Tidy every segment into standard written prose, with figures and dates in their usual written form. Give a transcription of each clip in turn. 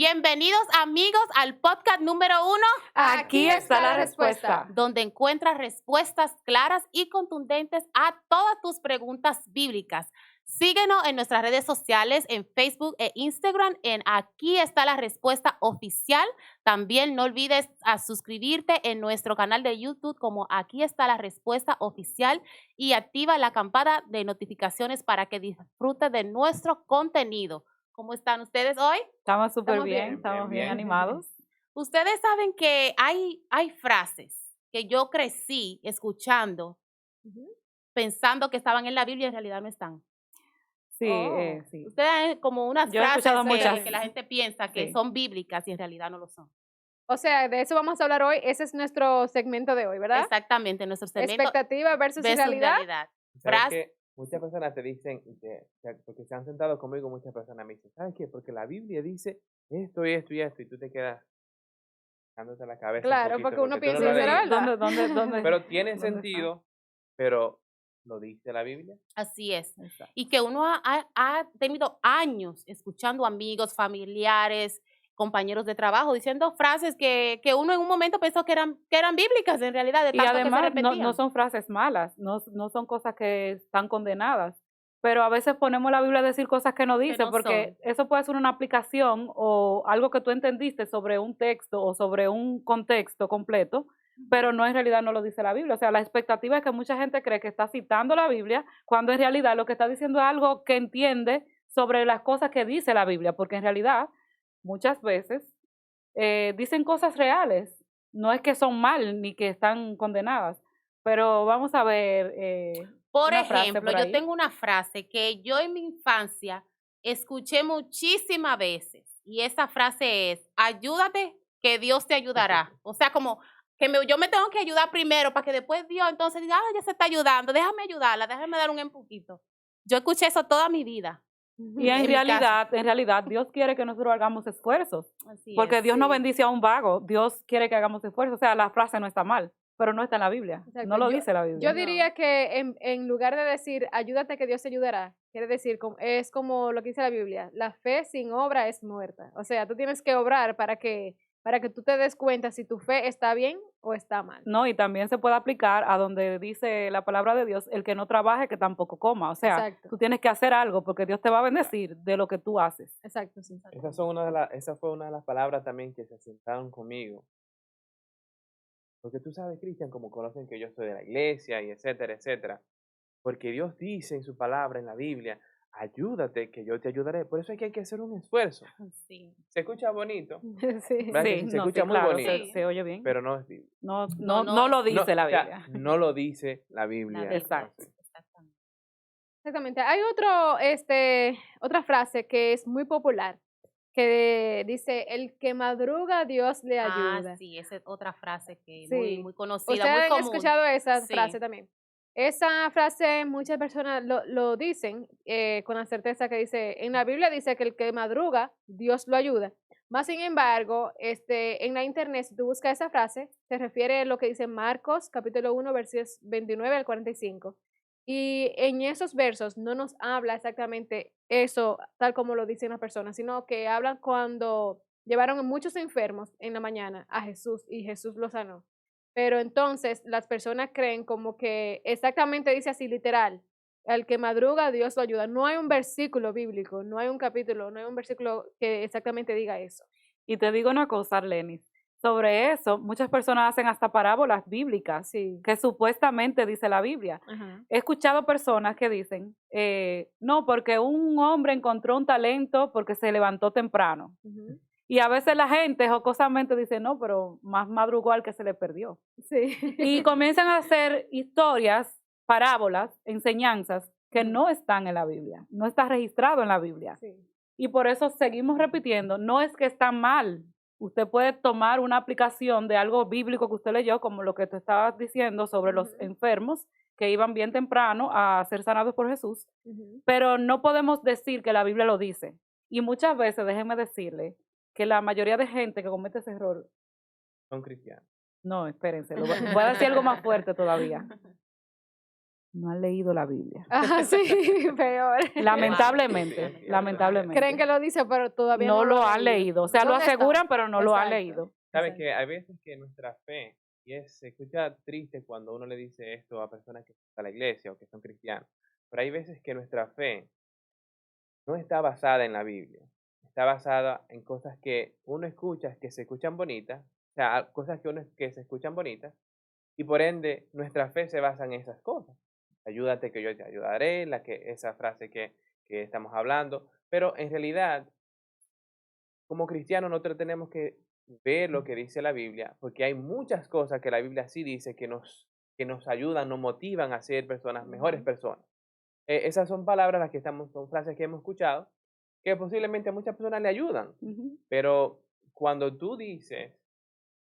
Bienvenidos amigos al podcast número 1. Aquí está la respuesta. Donde encuentras respuestas claras y contundentes a todas tus preguntas bíblicas. Síguenos en nuestras redes sociales, en Facebook e Instagram, en Aquí está la respuesta oficial. También no olvides suscribirte en nuestro canal de YouTube como Aquí está la respuesta oficial y activa la campana de notificaciones para que disfrutes de nuestro contenido. ¿Cómo están ustedes hoy? Estamos súper bien, estamos bien animados. Ustedes saben que hay frases que yo crecí escuchando, pensando que estaban en la Biblia y en realidad no están. Sí, sí. Ustedes como unas yo frases muchas que la gente piensa que son bíblicas y en realidad no lo son. O sea, de eso vamos a hablar hoy. Ese es nuestro segmento de hoy, ¿verdad? Exactamente, nuestro segmento. Expectativa versus realidad. ¿Sabes qué? Muchas personas te dicen, porque se han sentado conmigo, muchas personas me dicen, ¿sabes qué? Porque la Biblia dice esto y esto y esto, y tú te quedas dándote la cabeza. Claro, porque uno piensa que será verdad. ¿Dónde? Pero tiene sentido, pero ¿lo dice la Biblia? Así es. Exacto. Y que uno ha tenido años escuchando amigos, familiares, compañeros de trabajo diciendo frases que uno en un momento pensó que eran bíblicas en realidad. De tanto y además que se repetían. no son frases malas, no son cosas que están condenadas, pero a veces ponemos la Biblia a decir cosas que no dice, porque eso puede ser una aplicación o algo que tú entendiste sobre un texto o sobre un contexto completo, pero no, en realidad no lo dice la Biblia. O sea, la expectativa es que mucha gente cree que está citando la Biblia, cuando en realidad lo que está diciendo es algo que entiende sobre las cosas que dice la Biblia, porque en realidad muchas veces dicen cosas reales, no es que son mal ni que están condenadas, pero vamos a ver. Por ejemplo, yo tengo una frase que yo en mi infancia escuché muchísimas veces y esa frase es, ayúdate que Dios te ayudará. O sea, como que yo me tengo que ayudar primero para que después Dios entonces diga, ya se está ayudando, déjame ayudarla, déjame dar un empujito. Yo escuché eso toda mi vida. Y en realidad, Dios quiere que nosotros hagamos esfuerzos, porque Dios no bendice a un vago, Dios quiere que hagamos esfuerzos. O sea, la frase no está mal, pero no está en la Biblia. Exacto. No lo dice la Biblia. Yo diría que en lugar de decir, ayúdate que Dios te ayudará, quiere decir, es como lo que dice la Biblia, la fe sin obra es muerta. O sea, tú tienes que obrar para que tú te des cuenta si tu fe está bien o está mal. No, y también se puede aplicar a donde dice la palabra de Dios, el que no trabaje, que tampoco coma. O sea, exacto, tú tienes que hacer algo porque Dios te va a bendecir de lo que tú haces. Exacto, sí. Esa fue una de las palabras también que se sentaron conmigo. Porque tú sabes, Cristian, como conocen que yo soy de la iglesia y etcétera, etcétera. Porque Dios dice en su palabra, en la Biblia, ayúdate que yo te ayudaré. Por eso es que hay que hacer un esfuerzo. Sí. Se escucha bonito. Sí. Se escucha muy bonito. Se oye bien. Pero no es Biblia. No lo dice la Biblia. O sea, no lo dice la Biblia. Exacto. Exactamente. Hay otra frase que es muy popular, que dice, el que madruga, Dios le ayuda. Ah, sí, esa es otra frase que sí, muy conocida, ¿ustedes muy común? han escuchado esa frase también? Esa frase muchas personas lo dicen con la certeza que dice, en la Biblia dice que el que madruga, Dios lo ayuda. Más sin embargo, en la internet, si tú buscas esa frase, se refiere a lo que dice Marcos, capítulo 1, versos 29 al 45. Y en esos versos no nos habla exactamente eso, tal como lo dicen las personas, sino que hablan cuando llevaron a muchos enfermos en la mañana a Jesús y Jesús los sanó. Pero entonces las personas creen como que exactamente dice así, literal, al que madruga Dios lo ayuda. No hay un versículo bíblico, no hay un capítulo, no hay un versículo que exactamente diga eso. Y te digo una cosa, Arlenis, sobre eso, muchas personas hacen hasta parábolas bíblicas que supuestamente dice la Biblia. He escuchado personas que dicen, no, porque un hombre encontró un talento porque se levantó temprano. Y a veces la gente jocosamente dice, no, pero más madrugó al que se le perdió. Y comienzan a hacer historias, parábolas, enseñanzas que no están en la Biblia, no está registrado en la Biblia. Y por eso seguimos repitiendo, no es que está mal. Usted puede tomar una aplicación de algo bíblico que usted leyó, como lo que tú estabas diciendo sobre los enfermos que iban bien temprano a ser sanados por Jesús, pero no podemos decir que la Biblia lo dice. Y muchas veces, déjenme decirle, que la mayoría de gente que comete ese error son cristianos. No, espérense, voy a decir algo más fuerte todavía. no han leído la Biblia. Ah, sí, peor. Lamentablemente, Sí, lamentablemente. Creen que lo dice, pero todavía no lo han leído. O sea, lo ¿Dónde está? aseguran, pero no lo han Exacto. leído. Sabe Exacto. que hay veces que nuestra fe, se escucha triste cuando uno le dice esto a personas que están a la iglesia o que son cristianos, pero hay veces que nuestra fe no está basada en la Biblia, está basada en cosas que uno escucha que se escuchan bonitas, o sea, cosas que se escuchan bonitas, y por ende nuestra fe se basa en esas cosas. Ayúdate que yo te ayudaré, esa frase que estamos hablando, pero en realidad, como cristianos, nosotros tenemos que ver lo que dice la Biblia, porque hay muchas cosas que la Biblia sí dice que nos ayudan, nos motivan a ser personas, mejores personas. Esas son palabras las que son frases que hemos escuchado, que posiblemente a muchas personas le ayudan, Ujú. pero cuando tú dices,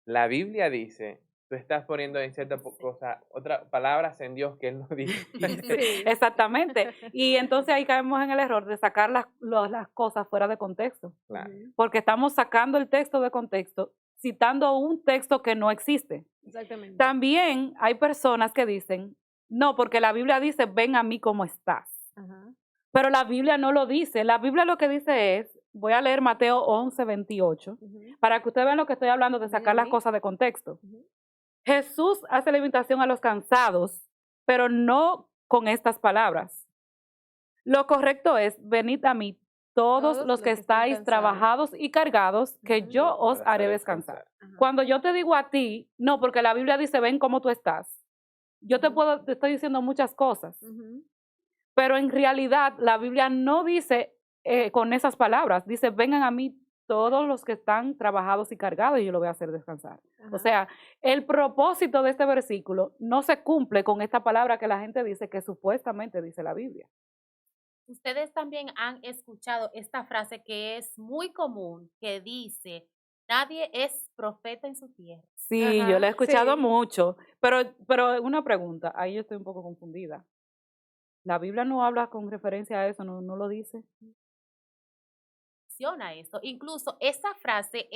la Biblia dice, tú estás poniendo en cierta cosa, otras palabras en Dios que Él no dice. Sí. Exactamente. Y entonces ahí caemos en el error de sacar las cosas fuera de contexto. Claro. Porque estamos sacando el texto de contexto, citando un texto que no existe. Exactamente. También hay personas que dicen, no, porque la Biblia dice, ven a mí como estás. Ajá. Pero la Biblia no lo dice. La Biblia lo que dice es, voy a leer Mateo 11:28, para que ustedes vean lo que estoy hablando de sacar las cosas de contexto. Jesús hace la invitación a los cansados, pero no con estas palabras. Lo correcto es, venid a mí todos los que estáis estén trabajados y cargados, que yo os Para haré hacer descansar. Ajá. Cuando yo te digo a ti, no, porque la Biblia dice, ven cómo tú estás. Yo te estoy diciendo muchas cosas, pero en realidad la Biblia no dice con esas palabras, dice, vengan a mí todos los que están trabajados y cargados y yo lo voy a hacer descansar. Ajá. O sea, el propósito de este versículo no se cumple con esta palabra que la gente dice que supuestamente dice la Biblia. Ustedes también han escuchado esta frase que es muy común, que dice, nadie es profeta en su tierra. Sí, Ajá, yo la he escuchado sí. mucho, pero una pregunta, ahí yo estoy un poco confundida. ¿La Biblia no habla con referencia a eso, no lo dice? Menciona esto. Incluso esa frase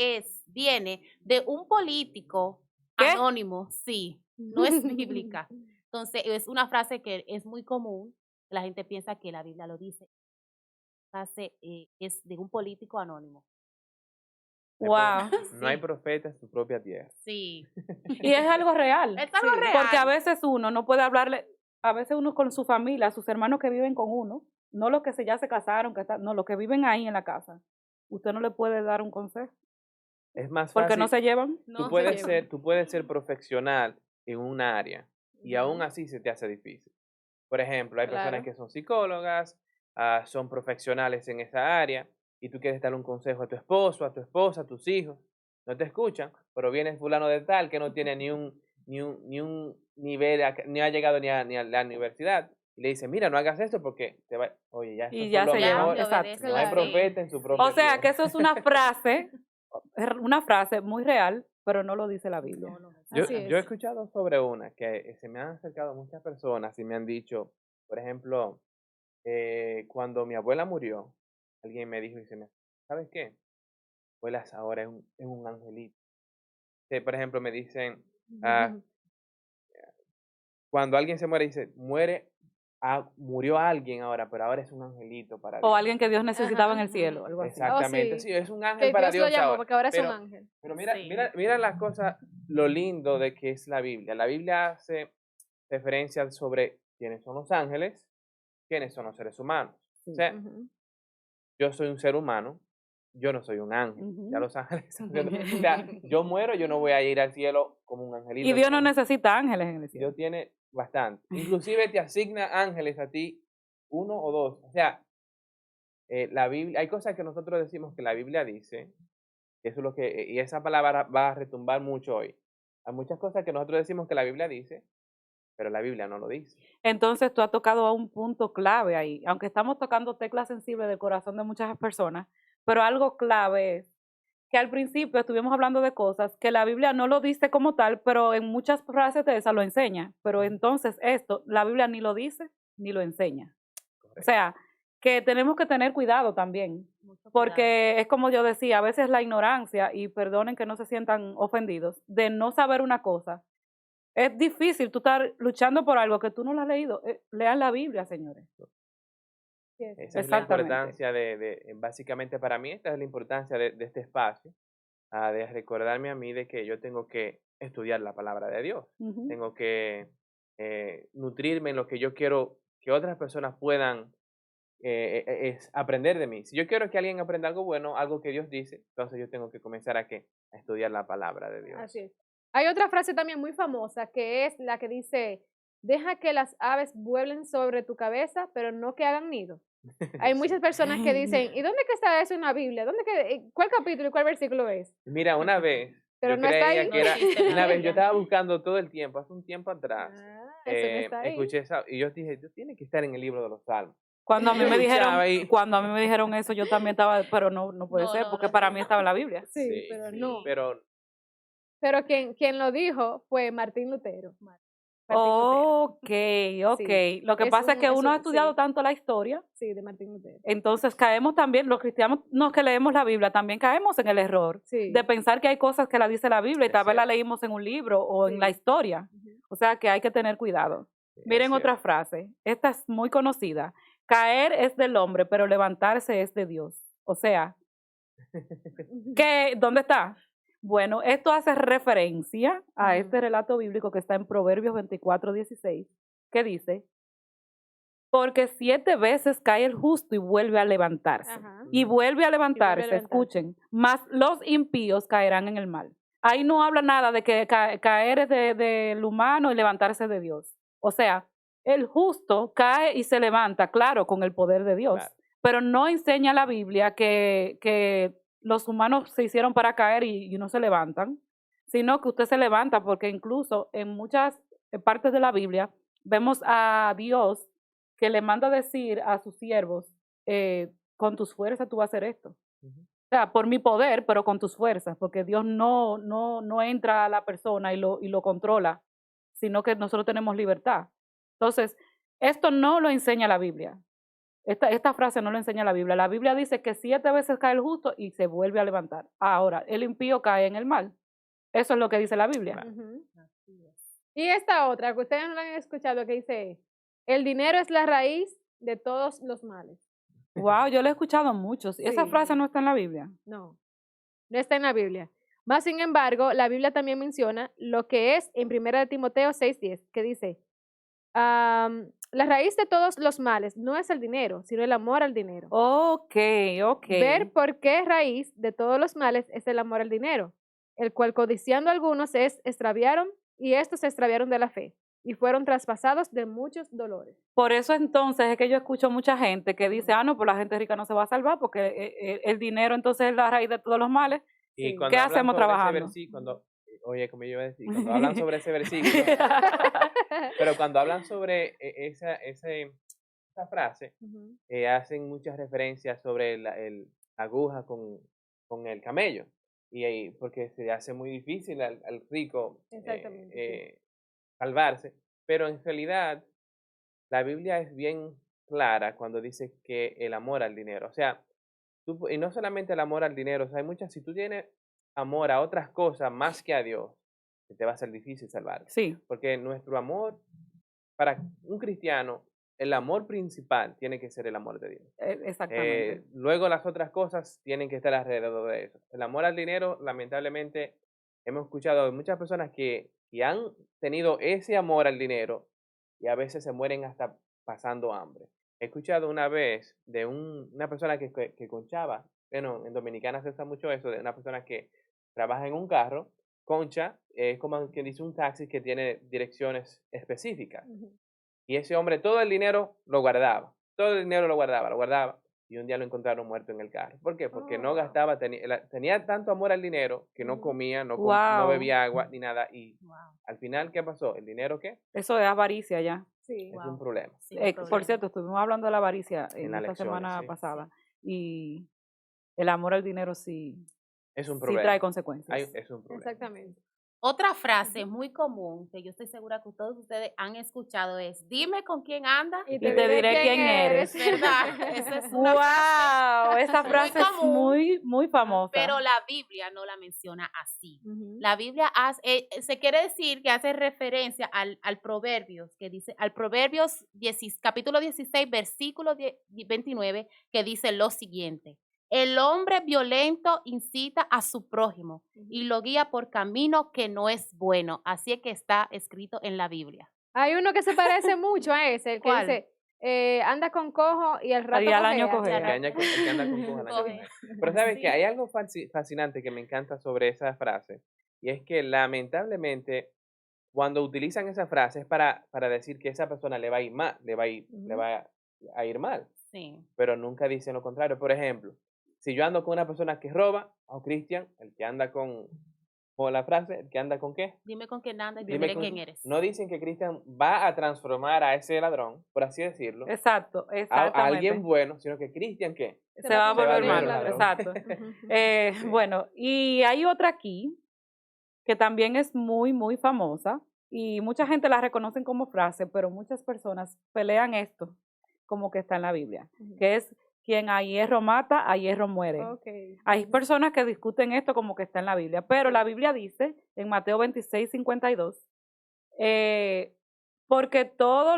viene de un político ¿Qué? anónimo, sí, no es bíblica. Entonces, es una frase que es muy común, la gente piensa que la Biblia lo dice. La frase es de un político anónimo. Wow. No hay Sí. profeta en su propia tierra. Sí. Y es algo real. Es algo real. Porque a veces uno no puede hablarle, a veces uno con su familia, sus hermanos que viven con uno, no los que ya se casaron, no, los que viven ahí en la casa. Usted no le puede dar un consejo. Es más Porque fácil. no se llevan. No se llevan. Tú puedes ser profesional en un área y aún así se te hace difícil. Por ejemplo, hay personas Claro. que son psicólogas, son profesionales en esa área y tú quieres darle un consejo a tu esposo, a tu esposa, a tus hijos. No te escuchan, pero viene fulano de tal que no tiene ni un nivel, ni ha llegado ni a la universidad. Y le dice, mira, no hagas esto porque te va. Oye, ya Y eso ya fue lo se llevan. mejor. Exacto. No hay Claro. profeta en su propia O sea, tierra. que eso es una frase muy real, pero no lo dice la Biblia. No, no, Yo, Así yo he es. escuchado sobre una que se me han acercado muchas personas y me han dicho, por ejemplo, cuando mi abuela murió, alguien me dijo, ¿sabes qué? Abuelas ahora es un angelito. Por ejemplo, me dicen, ah, cuando alguien se muere, dice, murió alguien ahora, pero ahora es un angelito para O Dios. alguien que Dios necesitaba en el Ajá. cielo, algo así. Exactamente, sí. sí, es un Que ángel para Dios lo Dios llamó ahora. porque ahora es un Pero, ángel. pero mira, Sí. mira las cosas, lo lindo de que es la Biblia. La Biblia hace referencia sobre quiénes son los ángeles, quiénes son los seres humanos. O sea, yo soy un ser humano, yo no soy un ángel. Ya Ujú. los ángeles. O sea, yo muero, yo no voy a ir al cielo como un angelito. Y Dios no como- necesita ángeles en el cielo. Dios tiene bastante. Inclusive te asigna ángeles a ti, uno o dos. O sea, la Biblia, hay cosas que nosotros decimos que la Biblia dice, que eso es lo que, y esa palabra va a retumbar mucho hoy. Hay muchas cosas que nosotros decimos que la Biblia dice, pero la Biblia no lo dice. Entonces tú has tocado a un punto clave ahí, aunque estamos tocando teclas sensibles del corazón de muchas personas, pero algo clave es que al principio estuvimos hablando de cosas que la Biblia no lo dice como tal, pero en muchas frases de esas lo enseña. Pero entonces esto, la Biblia ni lo dice ni lo enseña. O sea, que tenemos que tener cuidado también, Mucho cuidado. porque es como yo decía, a veces la ignorancia, y perdonen que no se sientan ofendidos, de no saber una cosa, es difícil tú estar luchando por algo que tú no lo has leído. Lean la Biblia, señores. Esa es la importancia básicamente para mí, esta es la importancia de este espacio, de recordarme a mí de que yo tengo que estudiar la palabra de Dios. Tengo que nutrirme en lo que yo quiero que otras personas puedan aprender de mí. Si yo quiero que alguien aprenda algo bueno, algo que Dios dice, entonces yo tengo que comenzar a estudiar la palabra de Dios. Así es. Hay otra frase también muy famosa que es la que dice, deja que las aves vuelen sobre tu cabeza, pero no que hagan nido. Hay muchas personas que dicen, ¿y dónde que está eso en la Biblia? ¿Cuál capítulo y cuál versículo es? Mira, una vez, pero yo no está creía ahí. que era, una vez yo estaba buscando todo el tiempo, hace un tiempo atrás, Eso no está ahí. escuché esa, y yo dije, tú tienes que estar en el libro de los Salmos. Cuando a mí me dijeron eso, yo también estaba, pero no puede ser, porque para mí estaba en la Biblia. Sí, pero no. Pero quien lo dijo fue Martín Lutero. Ok. Sí. Lo que pasa es que uno ha estudiado tanto la historia. Sí, de Martín Lutero. Entonces caemos también, los cristianos que leemos la Biblia, también caemos en el error de pensar que hay cosas que la dice la Biblia y tal vez la leímos en un libro o en la historia. O sea que hay que tener cuidado. Miren otra frase. Esta es muy conocida. Caer es del hombre, pero levantarse es de Dios. O sea, ¿dónde está? Bueno, esto hace referencia a este relato bíblico que está en Proverbios 24:16, que dice, porque 7 veces cae el justo y vuelve a levantarse. Y vuelve a levantarse, escuchen, mas los impíos caerán en el mal. Ahí no habla nada de que caer es del humano y levantarse de Dios. O sea, el justo cae y se levanta, claro, con el poder de Dios, pero no enseña la Biblia que los humanos se hicieron para caer y no se levantan, sino que usted se levanta, porque incluso en muchas partes de la Biblia vemos a Dios que le manda decir a sus siervos, con tus fuerzas tú vas a hacer esto. O sea, por mi poder, pero con tus fuerzas, porque Dios no entra a la persona y lo controla, sino que nosotros tenemos libertad. Entonces, esto no lo enseña la Biblia. Esta frase no lo enseña la Biblia. La Biblia dice que 7 veces cae el justo y se vuelve a levantar. Ahora, el impío cae en el mal. Eso es lo que dice la Biblia. Y esta otra, que ustedes no la han escuchado, que dice, el dinero es la raíz de todos los males. Wow, yo lo he escuchado mucho. ¿Esa frase no está en la Biblia? No está en la Biblia. Más sin embargo, la Biblia también menciona lo que es en 1 Timoteo 6:10, que dice, la raíz de todos los males no es el dinero, sino el amor al dinero. Ok. Ver por qué raíz de todos los males es el amor al dinero, el cual codiciando algunos se extraviaron y estos se extraviaron de la fe y fueron traspasados de muchos dolores. Por eso entonces es que yo escucho mucha gente que dice, no, pues la gente rica no se va a salvar porque el dinero entonces es la raíz de todos los males. Y ¿Qué hacemos trabajando? Como yo iba a decir, cuando hablan sobre ese versículo, pero cuando hablan sobre esa frase, hacen muchas referencias sobre la aguja con el camello, y porque se hace muy difícil al rico salvarse, pero en realidad la Biblia es bien clara cuando dice que el amor al dinero, o sea, y no solamente el amor al dinero, o sea, si tú tienes amor a otras cosas más que a Dios, te va a ser difícil salvar. Sí. Porque nuestro amor, para un cristiano, el amor principal tiene que ser el amor de Dios. Exactamente. Luego las otras cosas tienen que estar alrededor de eso. El amor al dinero, lamentablemente, hemos escuchado de muchas personas que han tenido ese amor al dinero y a veces se mueren hasta pasando hambre. He escuchado una vez de una persona que conchaba, bueno, en Dominicana se usa mucho eso, de una persona que trabaja en un carro, concha, es como quien dice un taxi que tiene direcciones específicas. Y ese hombre todo el dinero lo guardaba, lo guardaba. Y un día lo encontraron muerto en el carro. ¿Por qué? Porque no gastaba, tenía tanto amor al dinero que no comía, no bebía agua ni nada. Y al final, ¿qué pasó? ¿El dinero qué? Eso es avaricia ya. Sí. Es un problema. Sí, por cierto, estuvimos hablando de la avaricia en esta semana pasada. Y el amor al dinero sí, es un problema. sí trae consecuencias. Es un problema. Exactamente. Otra frase muy común que yo estoy segura que todos ustedes han escuchado es, dime con quién andas Y te diré quién eres. ¿verdad? Esa es una frase ¡Wow! Esa muy frase es común, muy famosa. pero la Biblia no la menciona así. Ujú. La Biblia se quiere decir que hace referencia al Proverbios, que dice, al Proverbios capítulo 16, versículo 29, que dice lo siguiente. El hombre violento incita a su prójimo y lo guía por camino que no es bueno. Así es que está escrito en la Biblia. Hay uno que se parece mucho a ese, el que ¿Cuál? dice, anda con cojo y al rato Y al año cojea. cojea. El que anda con coja al año Coge. cojea. Pero sabes Sí. que hay algo fascinante que me encanta sobre esa frase, y es que lamentablemente cuando utilizan esa frase es para decir que esa persona le va a ir mal, le va a ir mal, Sí. pero nunca dicen lo contrario. Por ejemplo, si yo ando con una persona que roba, o Cristian, el que anda con la frase, el que anda con qué, Dime con quién andas y te dime diré con, quién eres. no dicen que Cristian va a transformar a ese ladrón, por así decirlo, Exacto, a exactamente. alguien bueno, sino que Cristian, ¿qué? Se va a Se va a volver volver malo. ladrón. Exacto. Ujú. Bueno, y hay otra aquí que también es muy famosa y mucha gente la reconocen como frase, pero muchas personas pelean esto como que está en la Biblia, que es quien a hierro mata, a hierro muere. Okay. Hay personas que discuten esto como que está en la Biblia, pero la Biblia dice en Mateo 26:52, porque todos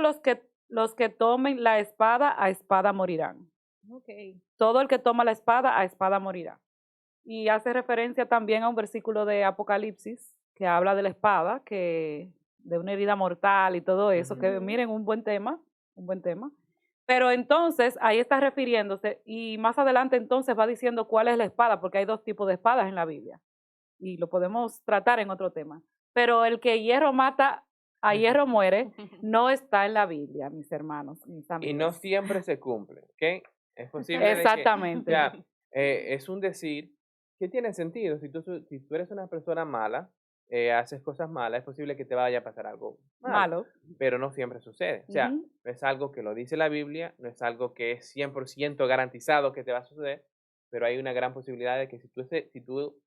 los que tomen la espada, a espada morirán. Okay. Todo el que toma la espada, a espada morirá. Y hace referencia también a un versículo de Apocalipsis que habla de la espada, que de una herida mortal y todo eso, que Ujú. miren, un buen tema. Pero entonces ahí está refiriéndose y más adelante entonces va diciendo cuál es la espada, porque hay dos tipos de espadas en la Biblia y lo podemos tratar en otro tema. Pero el que hierro mata, a hierro muere, no está en la Biblia, mis hermanos, mis Y no amigos. siempre se cumple, ¿ok? Es posible de que, o Exactamente. sea, es un decir que tiene sentido. Si tú eres una persona mala, haces cosas malas, es posible que te vaya a pasar algo malo, Malo. pero no siempre sucede. O sea, Ujú. no es algo que lo dice la Biblia, no es algo que es 100% garantizado que te va a suceder, pero hay una gran posibilidad de que si tú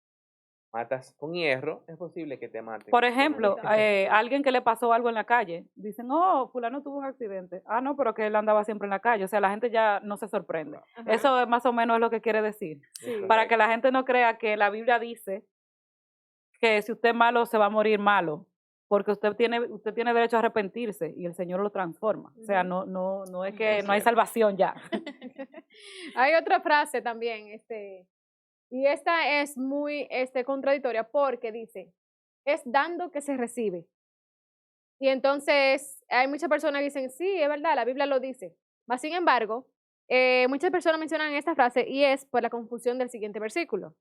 matas con hierro, es posible que te maten. Por con ejemplo, hierro. alguien que le pasó algo en la calle, dicen, oh, fulano tuvo un accidente. Ah, no, pero que él andaba siempre en la calle. O sea, la gente ya no se sorprende. Ajá. Eso es más o menos lo que quiere decir. Sí. Para que la gente no crea que la Biblia dice que si usted es malo, se va a morir malo. Porque usted tiene derecho a arrepentirse y el Señor lo transforma. O sea, Ujú. no es que Es no hay cierto. salvación ya. Hay otra frase también, y esta es muy contradictoria porque dice, es dando que se recibe. Y entonces hay muchas personas que dicen, sí, es verdad, la Biblia lo dice. Mas, sin embargo, muchas personas mencionan esta frase y es por la confusión del siguiente versículo.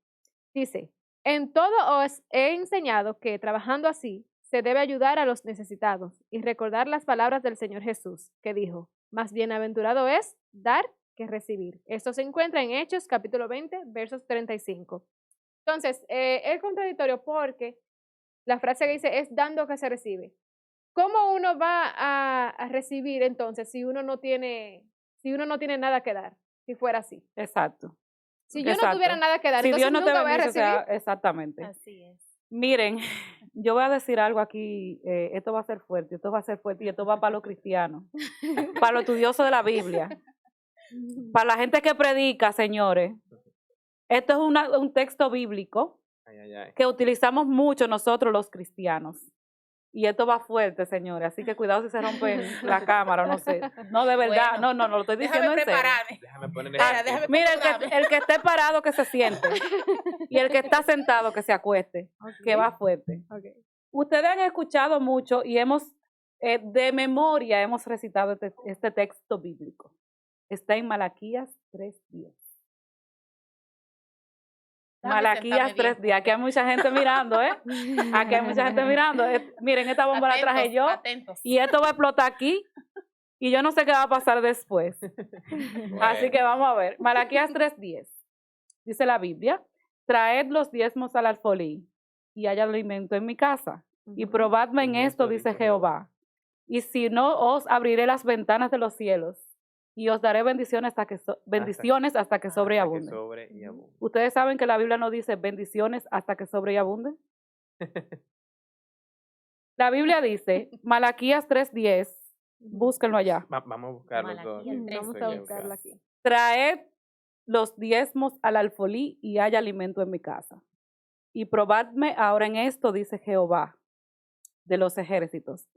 Dice, en todo os he enseñado que trabajando así se debe ayudar a los necesitados y recordar las palabras del Señor Jesús, que dijo, más bienaventurado es dar que recibir. Esto se encuentra en Hechos capítulo 20, versos 35. Entonces, es contradictorio porque la frase que dice es dando que se recibe. ¿Cómo uno va a recibir entonces si uno no tiene nada que dar? Si fuera así. Exacto. Si yo no tuviera nada que dar, Si entonces Dios no te nunca voy a bendice, o recibir. sea, exactamente. Así es. Miren, yo voy a decir algo aquí, esto va a ser fuerte y esto va para los cristianos, para los estudiosos de la Biblia, para la gente que predica, señores. Esto es un texto bíblico Ay, ay, ay. que utilizamos mucho nosotros los cristianos. Y esto va fuerte, señores, así que cuidado si se rompen la cámara, no sé. No, de verdad, Bueno, no, lo estoy diciendo Déjame en serio. prepararme. Déjame poner Espera, esto. déjame Mira, acostumbrarme. el que esté parado que se siente y el que está sentado que se acueste, que va fuerte. Okay. Ustedes han escuchado mucho y de memoria hemos recitado este texto bíblico. Está en Malaquías 3:10. Déjame Malaquías sentarme bien. 3:10. Aquí hay mucha gente mirando, ¿eh? Aquí hay mucha gente mirando. Miren, esta bomba la traje yo Atentos. y esto va a explotar aquí y yo no sé qué va a pasar después. Así que vamos a ver. Malaquías 3:10. Dice la Biblia, traed los diezmos al alfolí y haya alimento en mi casa. Y probadme en esto, dice Jehová. Y si no, os abriré las ventanas de los cielos y os daré bendiciones hasta que sobre y Hasta que abunde. sobre y abunde. Ustedes saben que la Biblia no dice bendiciones hasta que sobre y abunde. La Biblia dice, Malaquías 3:10, búsquenlo allá. Vamos a buscar los dos. Malaquías Estoy 3:10. Vamos a buscando. buscarlo aquí. Traed los diezmos al alfolí y haya alimento en mi casa. Y probadme ahora en esto, dice Jehová de los ejércitos.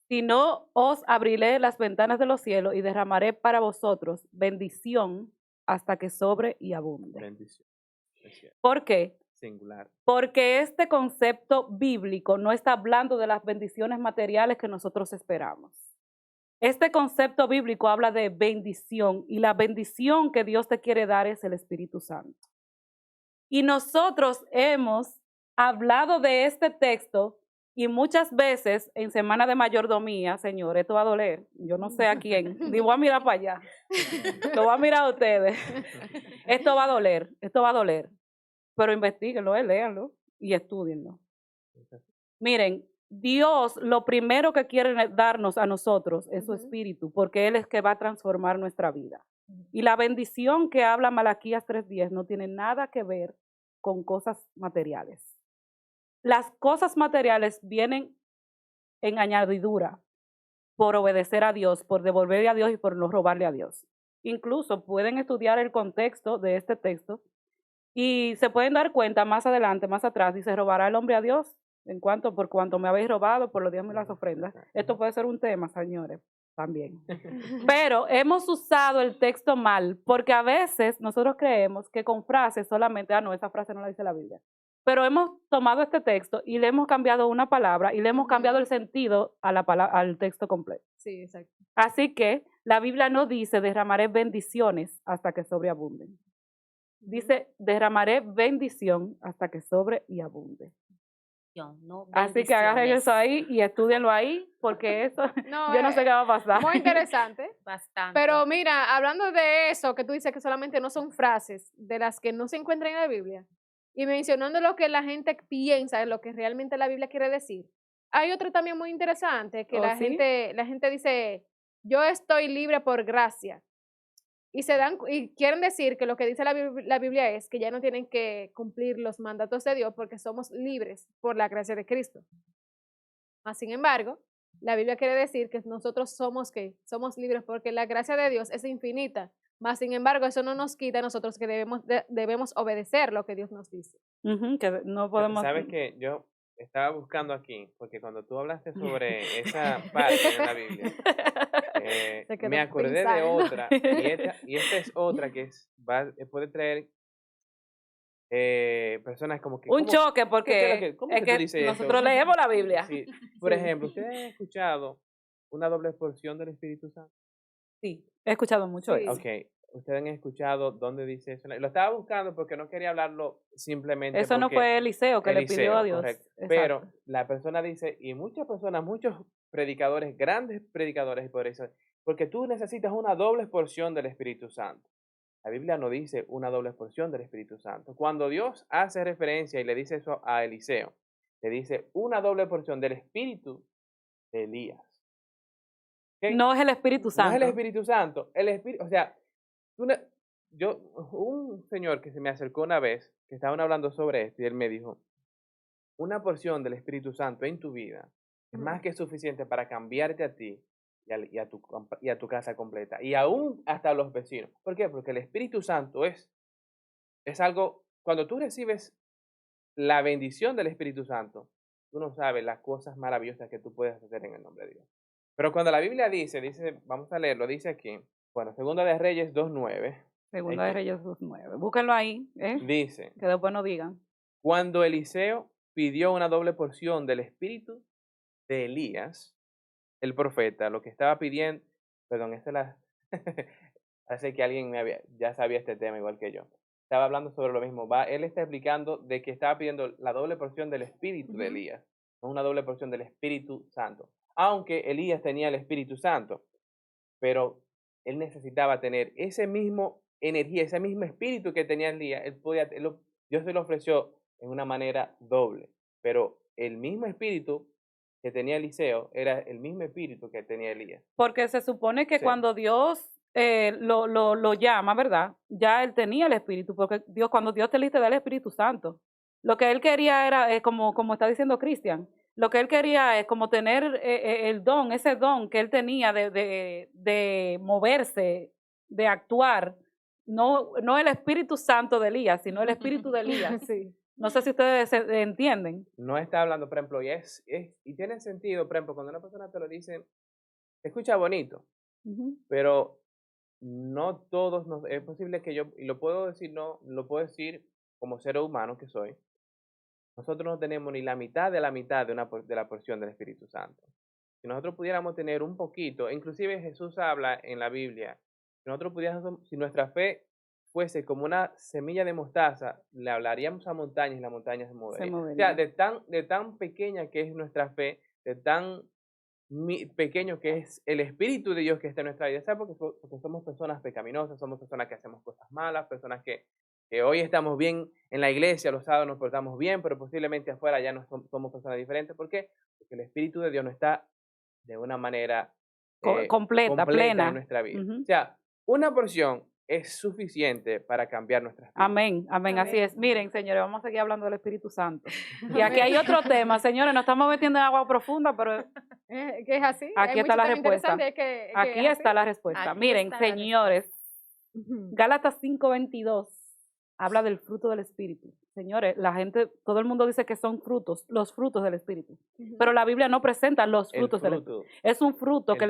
Si no, os abriré las ventanas de los cielos y derramaré para vosotros bendición hasta que sobre y abunde. Bendición. Es cierto. ¿Por qué? Singular. Porque este concepto bíblico no está hablando de las bendiciones materiales que nosotros esperamos. Este concepto bíblico habla de bendición y la bendición que Dios te quiere dar es el Espíritu Santo. Y nosotros hemos hablado de este texto y muchas veces en Semana de Mayordomía, señor, esto va a doler. Yo no sé a quién, ni voy a mirar para allá. Lo voy a mirar a ustedes. Esto va a doler. Pero investíguenlo, léanlo y estúdienlo. Miren, Dios lo primero que quiere darnos a nosotros es su espíritu, porque Él es que va a transformar nuestra vida. Y la bendición que habla Malaquías 3:10 no tiene nada que ver con cosas materiales. Las cosas materiales vienen en añadidura por obedecer a Dios, por devolverle a Dios y por no robarle a Dios. Incluso pueden estudiar el contexto de este texto y se pueden dar cuenta más adelante, más atrás, dice, robará el hombre a Dios por cuanto me habéis robado por los diezmos y las ofrendas. Esto puede ser un tema, señores, también. Pero hemos usado el texto mal, porque a veces nosotros creemos que con frases solamente, no, esa frase no la dice la Biblia. Pero hemos tomado este texto y le hemos cambiado una palabra y le hemos cambiado el sentido a al texto completo. Sí, exacto. Así que la Biblia no dice derramaré bendiciones hasta que sobreabunden. Dice derramaré bendición hasta que sobre y abunde. No, Así que agarren eso ahí y estudienlo ahí, porque eso yo no sé qué va a pasar. Muy interesante. Bastante. Pero mira, hablando de eso, que tú dices que solamente no son frases de las que no se encuentran en la Biblia, y mencionando lo que la gente piensa, lo que realmente la Biblia quiere decir, hay otro también muy interesante, que la gente dice, yo estoy libre por gracia. Y quieren decir que lo que dice la Biblia es que ya no tienen que cumplir los mandatos de Dios porque somos libres por la gracia de Cristo. Mas, sin embargo, la Biblia quiere decir que nosotros somos libres porque la gracia de Dios es infinita. Mas, sin embargo, eso no nos quita a nosotros que debemos obedecer lo que Dios nos dice. Que no podemos. ¿Sabes qué? Yo estaba buscando aquí, porque cuando tú hablaste sobre esa parte de la Biblia, me acordé de otra, y esta es otra que puede traer personas como que... Un choque, porque ¿cómo es que tú dices nosotros esto? leemos la Biblia. Sí. Por ejemplo, ¿ustedes han escuchado una doble porción del Espíritu Santo? Sí, he escuchado mucho Sí. eso. Ok, ¿ustedes han escuchado dónde dice eso? Lo estaba buscando porque no quería hablarlo simplemente Eso no fue Eliseo que le pidió a Dios. correcto. Exacto. Pero la persona dice, y muchas personas, muchos predicadores, grandes predicadores, por eso, porque tú necesitas una doble porción del Espíritu Santo. La Biblia no dice una doble porción del Espíritu Santo. Cuando Dios hace referencia y le dice eso a Eliseo, le dice una doble porción del Espíritu de Elías. ¿Okay? No es el Espíritu Santo. No es el Espíritu Santo. El Espíritu, o sea, un señor que se me acercó una vez, que estaban hablando sobre esto, y él me dijo, una porción del Espíritu Santo en tu vida es más que suficiente para cambiarte a ti y a tu casa completa, y aún hasta a los vecinos. ¿Por qué? Porque el Espíritu Santo es algo, cuando tú recibes la bendición del Espíritu Santo, tú no sabes las cosas maravillosas que tú puedes hacer en el nombre de Dios. Pero cuando la Biblia dice, vamos a leerlo, dice aquí, bueno, Segunda de Reyes 2:9. Segunda de Reyes 2:9. Búsquenlo ahí, Dice, que después no digan. cuando Eliseo pidió una doble porción del Espíritu de Elías, el profeta, lo que estaba pidiendo, perdón, hace que alguien ya sabía este tema igual que yo. Estaba hablando sobre lo mismo. Él está explicando de que estaba pidiendo la doble porción del Espíritu de Elías, no una doble porción del Espíritu Santo. Aunque Elías tenía el Espíritu Santo, pero él necesitaba tener ese mismo energía, ese mismo espíritu que tenía Elías. Dios se lo ofreció en una manera doble, pero el mismo espíritu que tenía Eliseo era el mismo espíritu que tenía Elías. Porque se supone que cuando Dios lo llama, ¿verdad? Ya él tenía el Espíritu, porque cuando Dios te da el Espíritu Santo. Lo que él quería era, como está diciendo Cristian, lo que él quería es como tener el don, ese don que él tenía de moverse, de actuar, no el Espíritu Santo de Elías, sino el Espíritu de Elías. Sí. No sé si ustedes entienden. No está hablando, por ejemplo, y tiene sentido, por ejemplo, cuando una persona te lo dice, se escucha bonito, pero no todos es posible que yo, y lo puedo decir, no, lo puedo decir como ser humano que soy, nosotros no tenemos ni la mitad de de la porción del Espíritu Santo. Si nosotros pudiéramos tener un poquito, inclusive Jesús habla en la Biblia, si nosotros pudiéramos, si nuestra fe fuese como una semilla de mostaza, le hablaríamos a montañas y las montañas se moverían. O sea, de tan pequeña que es nuestra fe, de tan pequeño que es el Espíritu de Dios que está en nuestra vida. ¿Sabes? Porque somos personas pecaminosas, somos personas que hacemos cosas malas, personas que hoy estamos bien en la iglesia, los sábados nos portamos bien, pero posiblemente afuera ya no somos personas diferentes. ¿Por qué? Porque el Espíritu de Dios no está de una manera completa, plena en nuestra vida. O sea, una porción es suficiente para cambiar nuestras vidas. Amén, amén, así es. Miren, señores, vamos a seguir hablando del Espíritu Santo. Y aquí hay otro tema, señores, nos estamos metiendo en agua profunda, pero que es así. Aquí está la respuesta. Aquí está la respuesta. Miren, señores, Gálatas 5:22 habla del fruto del Espíritu. Señores, la gente, todo el mundo dice que son frutos, los frutos del Espíritu. Pero la Biblia no presenta los frutos del Espíritu. Es un fruto que el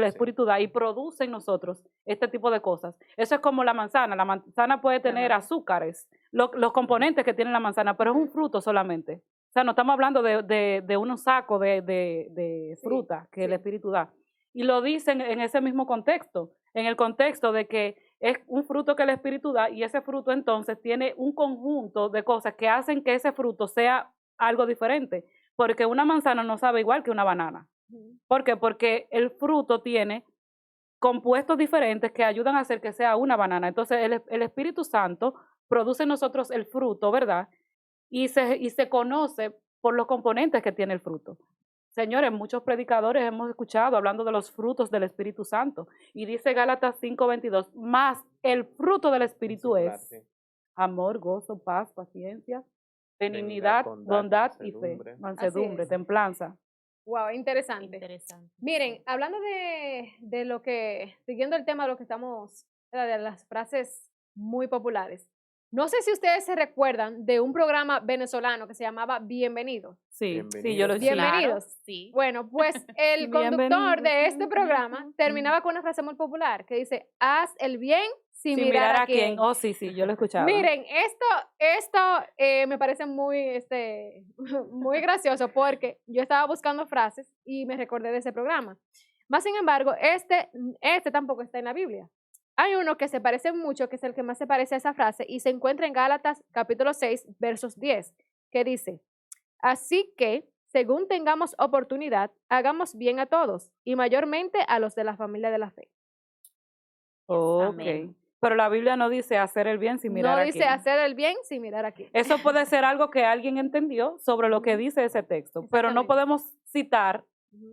Espíritu da y produce en nosotros este tipo de cosas. Eso es como la manzana. La manzana puede tener azúcares, los componentes que tiene la manzana, pero es un fruto solamente. O sea, no estamos hablando de un saco de fruta que el Espíritu da. Y lo dicen en ese mismo contexto, en el contexto de que es un fruto que el Espíritu da y ese fruto entonces tiene un conjunto de cosas que hacen que ese fruto sea algo diferente, porque una manzana no sabe igual que una banana. ¿Por qué? Porque el fruto tiene compuestos diferentes que ayudan a hacer que sea una banana. Entonces el Espíritu Santo produce en nosotros el fruto, ¿verdad? Y se conoce por los componentes que tiene el fruto. Señores, muchos predicadores hemos escuchado hablando de los frutos del Espíritu Santo. Y dice Gálatas 5:22, más el fruto del Espíritu es amor, gozo, paz, paciencia, benignidad, bondad y fe, mansedumbre, templanza. Wow, interesante. Miren, hablando de lo que, siguiendo el tema de lo que estamos, de las frases muy populares. No sé si ustedes se recuerdan de un programa venezolano que se llamaba Bienvenidos. Sí, yo lo Bienvenidos. Claro, sí. Bueno, pues el conductor de este programa terminaba con una frase muy popular que dice, haz el bien sin mirar a quién. Oh, sí, yo lo he escuchado. Miren, esto me parece muy, muy gracioso porque yo estaba buscando frases y me recordé de ese programa. Más sin embargo, este tampoco está en la Biblia. Hay uno que se parece mucho, que es el que más se parece a esa frase, y se encuentra en Gálatas capítulo 6, versos 10, que dice, así que, según tengamos oportunidad, hagamos bien a todos, y mayormente a los de la familia de la fe. Ok, pero la Biblia no dice hacer el bien sin mirar a quién. No dice hacer el bien sin mirar a quién. Eso puede ser algo que alguien entendió sobre lo que dice ese texto, pero no podemos citar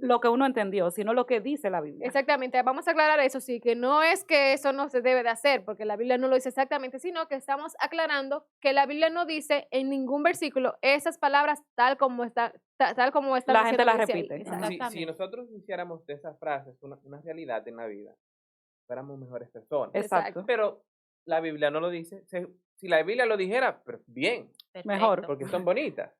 lo que uno entendió, sino lo que dice la Biblia. Exactamente, vamos a aclarar eso, sí, que no es que eso no se debe de hacer, porque la Biblia no lo dice exactamente, sino que estamos aclarando que la Biblia no dice en ningún versículo esas palabras tal como están la gente las repite. Si nosotros hiciéramos de esas frases una realidad en la vida, fuéramos mejores personas. Exacto. Pero la Biblia no lo dice. Si la Biblia lo dijera, pues bien, mejor, porque son bonitas,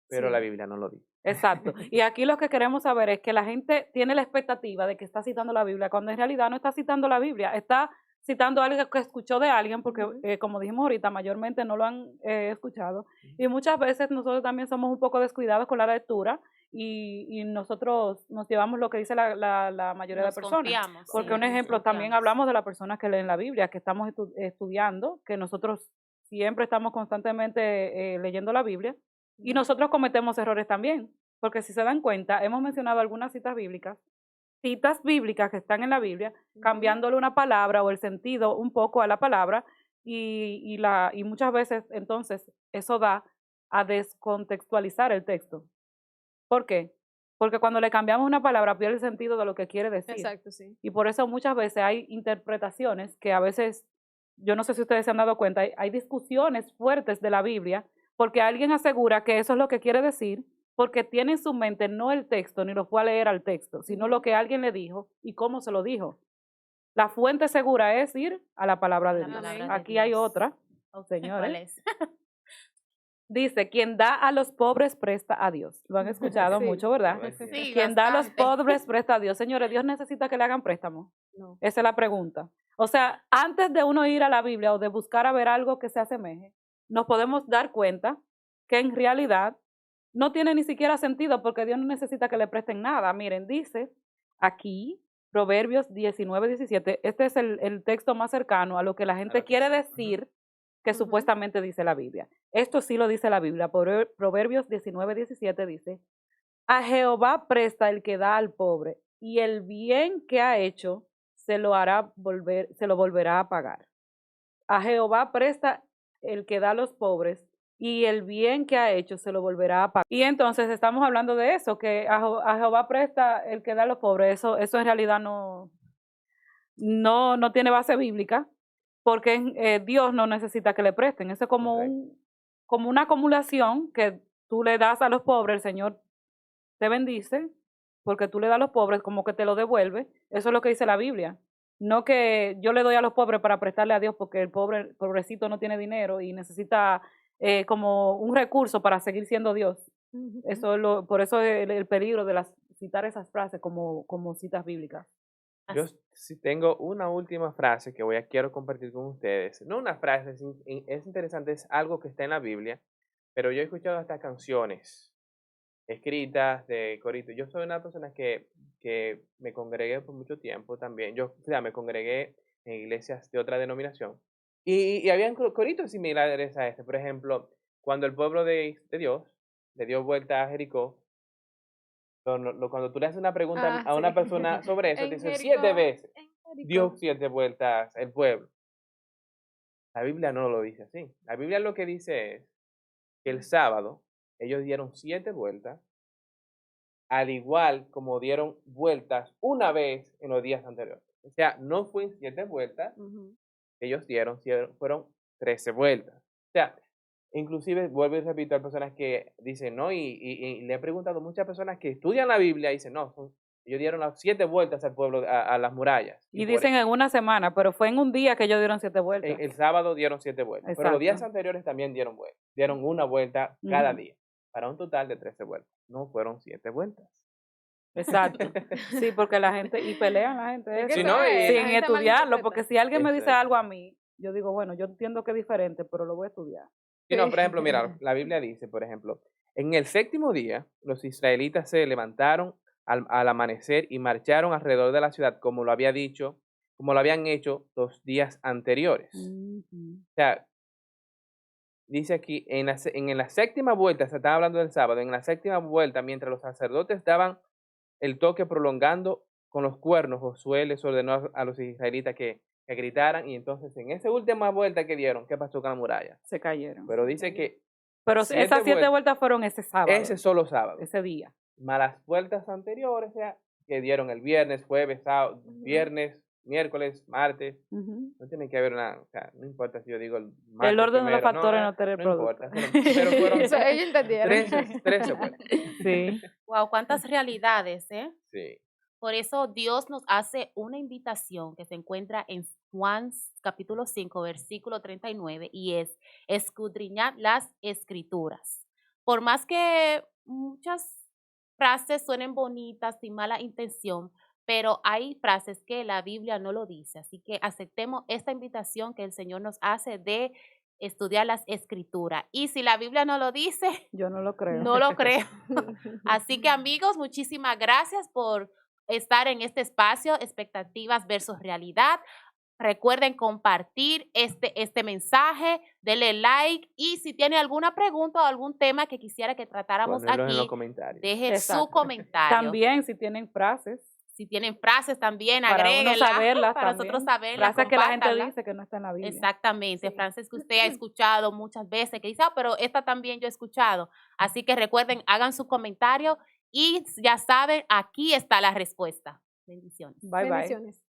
pero la Biblia no lo dice. Exacto. Y aquí lo que queremos saber es que la gente tiene la expectativa de que está citando la Biblia, cuando en realidad no está citando la Biblia, está citando algo que escuchó de alguien, porque como dijimos ahorita, mayormente no lo han escuchado. Y muchas veces nosotros también somos un poco descuidados con la lectura y nosotros nos llevamos lo que dice la mayoría de personas. Confiamos, porque un ejemplo, también hablamos de las personas que leen la Biblia, que estamos estudiando, que nosotros siempre estamos constantemente leyendo la Biblia. Y nosotros cometemos errores también, porque si se dan cuenta, hemos mencionado algunas citas bíblicas que están en la Biblia, cambiándole una palabra o el sentido un poco a la palabra, y muchas veces entonces eso da a descontextualizar el texto. ¿Por qué? Porque cuando le cambiamos una palabra pierde el sentido de lo que quiere decir. Exacto, sí. Y por eso muchas veces hay interpretaciones que a veces, yo no sé si ustedes se han dado cuenta, hay discusiones fuertes de la Biblia, porque alguien asegura que eso es lo que quiere decir porque tiene en su mente no el texto, ni lo fue a leer al texto, sino lo que alguien le dijo y cómo se lo dijo. La fuente segura es ir a la palabra de Dios. Aquí hay otra, señores. ¿Cuál es? Dice, quien da a los pobres presta a Dios. Lo han escuchado Sí. mucho, ¿verdad? Sí, Quien da a los bastante. pobres presta a Dios. Señores, ¿Dios necesita que le hagan préstamo? No. Esa es la pregunta. O sea, antes de uno ir a la Biblia o de buscar a ver algo que se asemeje, nos podemos dar cuenta que en realidad no tiene ni siquiera sentido porque Dios no necesita que le presten nada. Miren, dice aquí, Proverbios 19:17, este es el texto más cercano a lo que la gente quiere decir que supuestamente dice la Biblia. Esto sí lo dice la Biblia. Proverbios 19:17 dice, a Jehová presta el que da al pobre, y el bien que ha hecho se lo volverá a pagar. A Jehová presta el que da a los pobres, y el bien que ha hecho se lo volverá a pagar. Y entonces estamos hablando de eso, que a Jehová presta el que da a los pobres. Eso en realidad no tiene base bíblica, porque Dios no necesita que le presten. Eso es como una acumulación que tú le das a los pobres, el Señor te bendice, porque tú le das a los pobres como que te lo devuelve. Eso es lo que dice la Biblia. No que yo le doy a los pobres para prestarle a Dios porque el pobrecito no tiene dinero y necesita como un recurso para seguir siendo Dios. Eso es por eso es el peligro de citar esas frases como citas bíblicas. Yo sí tengo una última frase que quiero compartir con ustedes. No una frase, es interesante, es algo que está en la Biblia, pero yo he escuchado hasta canciones escritas de coritos. Yo soy una persona que me congregué por mucho tiempo también. Me congregué en iglesias de otra denominación. Y habían coritos similares a este. Por ejemplo, cuando el pueblo de Dios le dio vuelta a Jericó, cuando tú le haces una pregunta a una persona sobre eso, te dicen 7 veces. Dio 7 vueltas el pueblo. La Biblia no lo dice así. La Biblia lo que dice es que el sábado ellos dieron 7 vueltas, al igual como dieron vueltas una vez en los días anteriores. O sea, no fueron 7 vueltas que ellos dieron, fueron 13 vueltas. O sea, inclusive, vuelvo y repito, hay personas que dicen, no, y le he preguntado a muchas personas que estudian la Biblia y dicen, no, ellos dieron las 7 vueltas al pueblo, a las murallas. Y dicen en una semana, pero fue en un día que ellos dieron 7 vueltas. El sábado dieron 7 vueltas, pero los días anteriores también dieron vueltas. Dieron una vuelta cada día, para un total de 13 vueltas. No fueron 7 vueltas. Exacto. Sí, porque la gente, y pelean la gente eso, Sí, no, sin estudiarlo, porque si alguien me dice Exacto. algo a mí, yo digo, bueno, yo entiendo que es diferente, pero lo voy a estudiar. Sí, no, por ejemplo, mira, la Biblia dice, por ejemplo, en el 7º día, los israelitas se levantaron al amanecer y marcharon alrededor de la ciudad, como lo habían hecho los días anteriores. O sea, dice aquí, en la 7ª vuelta, se estaba hablando del sábado, en la 7ª vuelta, mientras los sacerdotes daban el toque prolongando con los cuernos, Josué les ordenó a los israelitas que gritaran, y entonces en esa última vuelta que dieron, ¿qué pasó con la muralla? Se cayeron. Pero dice que Pero esas 7 vueltas fueron ese sábado. ese solo sábado. Ese día. Más las vueltas anteriores, o sea, que dieron el viernes, jueves, sábado, viernes, miércoles, martes. No tiene que haber o sea, no importa si yo digo el martes El orden primero, de los factores no altera el producto. importa, pero fueron Eso, ellos entendieron. 13 vueltas. Sí. Wow, cuántas realidades, ¿eh? Sí. Por eso Dios nos hace una invitación que se encuentra en Juan capítulo 5, versículo 39, y es escudriñar las escrituras. Por más que muchas frases suenen bonitas sin mala intención, pero hay frases que la Biblia no lo dice. Así que aceptemos esta invitación que el Señor nos hace de estudiar las escrituras. Y si la Biblia no lo dice, Yo no lo creo. no lo creo. Así que amigos, muchísimas gracias por estar en este espacio, expectativas versus realidad. Recuerden compartir este mensaje, denle like, y si tiene alguna pregunta o algún tema que quisiera que tratáramos Ponerlo en los aquí, comentarios. deje Exacto. su comentario. También, si tienen frases, Si tienen frases también, para uno agréguenlas saberlas para también. nosotros saberlas, Frases que la gente compártanlas. dice que no está en la Biblia. Exactamente, Sí. frases que usted ha escuchado muchas veces, que dice, pero esta también yo he escuchado. Así que recuerden, hagan su comentario y ya saben, aquí está la respuesta. Bendiciones. Bye, bye. Bendiciones.